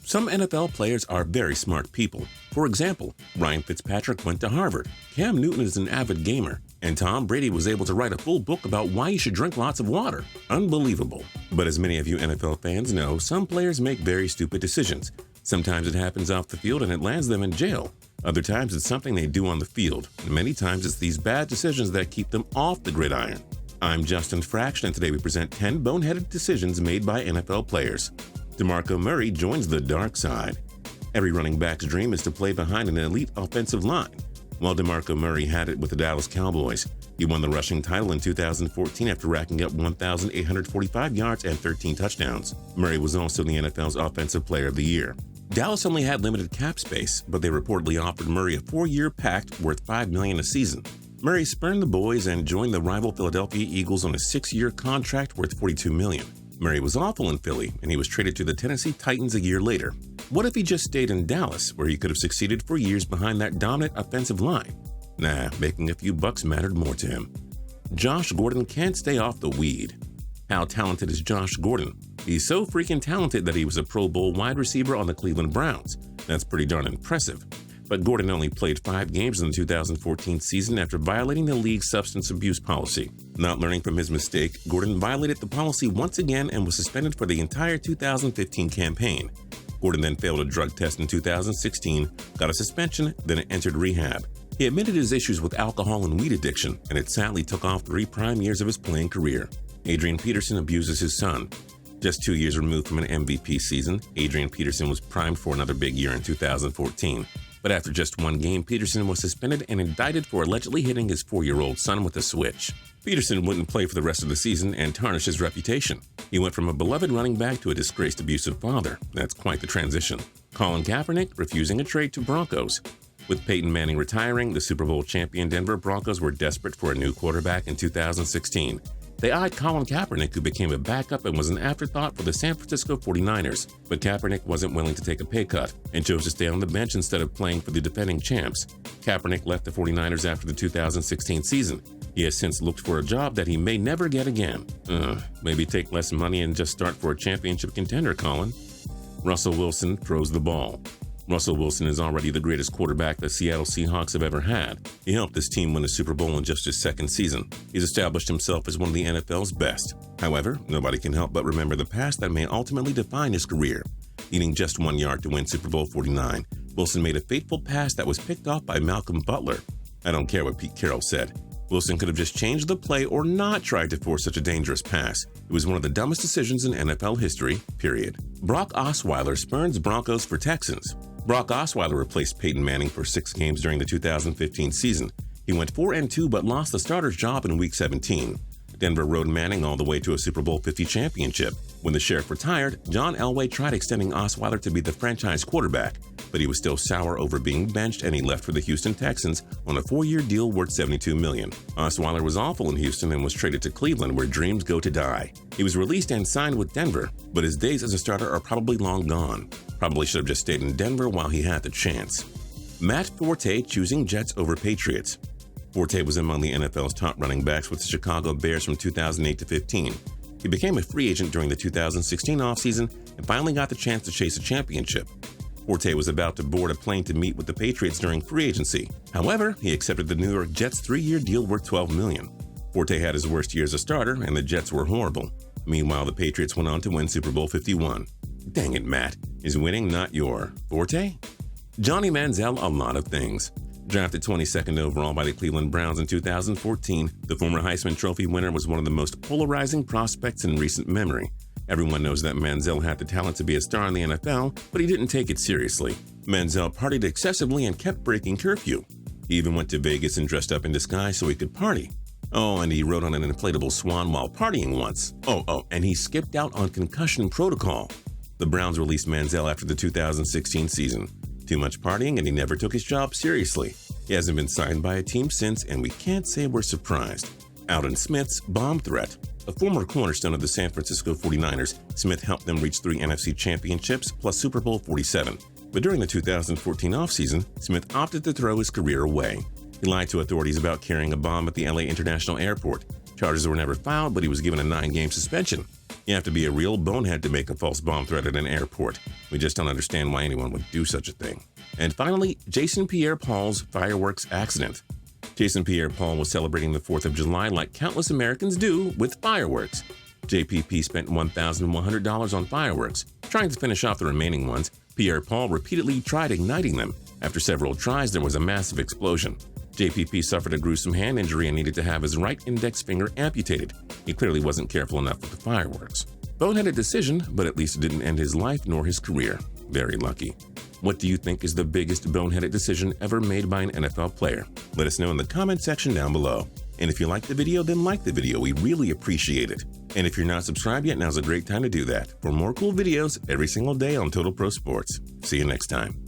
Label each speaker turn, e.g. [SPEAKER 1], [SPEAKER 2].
[SPEAKER 1] Some NFL players are very smart people. For example, Ryan Fitzpatrick went to Harvard, Cam Newton is an avid gamer, and Tom Brady was able to write a full book about why you should drink lots of water. Unbelievable. But as many of you NFL fans know, some players make very stupid decisions. Sometimes it happens off the field and it lands them in jail. Other times it's something they do on the field. And many times it's these bad decisions that keep them off the gridiron. I'm Justin Fraction, and today we present 10 boneheaded decisions made by NFL players. DeMarco Murray joins the dark side. Every running back's dream is to play behind an elite offensive line. While DeMarco Murray had it with the Dallas Cowboys, he won the rushing title in 2014 after racking up 1,845 yards and 13 touchdowns. Murray was also the NFL's Offensive Player of the Year. Dallas only had limited cap space, but they reportedly offered Murray a 4-year pact worth $5 million a season. Murray spurned the boys and joined the rival Philadelphia Eagles on a 6-year contract worth $42 million. Murray was awful in Philly, and he was traded to the Tennessee Titans a year later. What if he just stayed in Dallas, where he could have succeeded for years behind that dominant offensive line? Nah, making a few bucks mattered more to him. Josh Gordon can't stay off the weed. How talented is Josh Gordon? He's so freaking talented that he was a Pro Bowl wide receiver on the Cleveland Browns. That's pretty darn impressive. But Gordon only played 5 games in the 2014 season after violating the league's substance abuse policy. Not learning from his mistake, Gordon violated the policy once again and was suspended for the entire 2015 campaign. Gordon then failed a drug test in 2016, got a suspension, then entered rehab. He admitted his issues with alcohol and weed addiction, and it sadly took off 3 prime years of his playing career. Adrian Peterson abuses his son. Just 2 years removed from an MVP season, Adrian Peterson was primed for another big year in 2014. But after just 1 game, Peterson was suspended and indicted for allegedly hitting his 4-year-old son with a switch. Peterson wouldn't play for the rest of the season and tarnished his reputation. He went from a beloved running back to a disgraced abusive father. That's quite the transition. Colin Kaepernick refusing a trade to Broncos. With Peyton Manning retiring, the Super Bowl champion Denver Broncos were desperate for a new quarterback in 2016. They eyed Colin Kaepernick, who became a backup and was an afterthought for the San Francisco 49ers. But Kaepernick wasn't willing to take a pay cut and chose to stay on the bench instead of playing for the defending champs. Kaepernick left the 49ers after the 2016 season. He has since looked for a job that he may never get again. Maybe take less money and just start for a championship contender, Colin. Russell Wilson throws the ball. Russell Wilson is already the greatest quarterback the Seattle Seahawks have ever had. He helped his team win a Super Bowl in just his 2nd season. He's established himself as one of the NFL's best. However, nobody can help but remember the past that may ultimately define his career. Needing just 1 yard to win Super Bowl 49, Wilson made a fateful pass that was picked off by Malcolm Butler. I don't care what Pete Carroll said. Wilson could have just changed the play or not tried to force such a dangerous pass. It was one of the dumbest decisions in NFL history, period. Brock Osweiler spurns Broncos for Texans. Brock Osweiler replaced Peyton Manning for 6 games during the 2015 season. He went 4-2 but lost the starter's job in Week 17. Denver rode Manning all the way to a Super Bowl 50 championship. When the Sheriff retired, John Elway tried extending Osweiler to be the franchise quarterback, but he was still sour over being benched and he left for the Houston Texans on a 4-year deal worth $72 million. Osweiler was awful in Houston and was traded to Cleveland, where dreams go to die. He was released and signed with Denver, but his days as a starter are probably long gone. Probably should have just stayed in Denver while he had the chance. Matt Forte choosing Jets over Patriots. Forte was among the NFL's top running backs with the Chicago Bears from 2008 to 15. He became a free agent during the 2016 offseason and finally got the chance to chase a championship. Forte was about to board a plane to meet with the Patriots during free agency. However, he accepted the New York Jets' 3-year deal worth $12 million. Forte had his worst year as a starter, and the Jets were horrible. Meanwhile, the Patriots went on to win Super Bowl 51. Dang it, Matt. Is winning not your forte? Johnny Manziel a lot of things. Drafted 22nd overall by the Cleveland Browns in 2014, the former Heisman Trophy winner was one of the most polarizing prospects in recent memory. Everyone knows that Manziel had the talent to be a star in the NFL, but he didn't take it seriously. Manziel partied excessively and kept breaking curfew. He even went to Vegas and dressed up in disguise so he could party. Oh, and he rode on an inflatable swan while partying once. And he skipped out on concussion protocol. The Browns released Manziel after the 2016 season. Too much partying and he never took his job seriously. He hasn't been signed by a team since, and we can't say we're surprised. Aldon Smith's bomb threat. A former cornerstone of the San Francisco 49ers, Smith helped them reach 3 NFC championships plus Super Bowl 47. But during the 2014 offseason, Smith opted to throw his career away. He lied to authorities about carrying a bomb at the LA International Airport. Charges were never filed, but he was given a 9-game suspension. You have to be a real bonehead to make a false bomb threat at an airport. We just don't understand why anyone would do such a thing. And finally, Jason Pierre-Paul's fireworks accident. Jason Pierre-Paul was celebrating the 4th of July like countless Americans do with fireworks. JPP spent $1,100 on fireworks. Trying to finish off the remaining ones, Pierre-Paul repeatedly tried igniting them. After several tries, there was a massive explosion. JPP suffered a gruesome hand injury and needed to have his right index finger amputated. He clearly wasn't careful enough with the fireworks. Boneheaded decision, but at least it didn't end his life nor his career. Very lucky. What do you think is the biggest boneheaded decision ever made by an NFL player? Let us know in the comment section down below. And if you liked the video, then like the video. We really appreciate it. And if you're not subscribed yet, now's a great time to do that. For more cool videos every single day on Total Pro Sports. See you next time.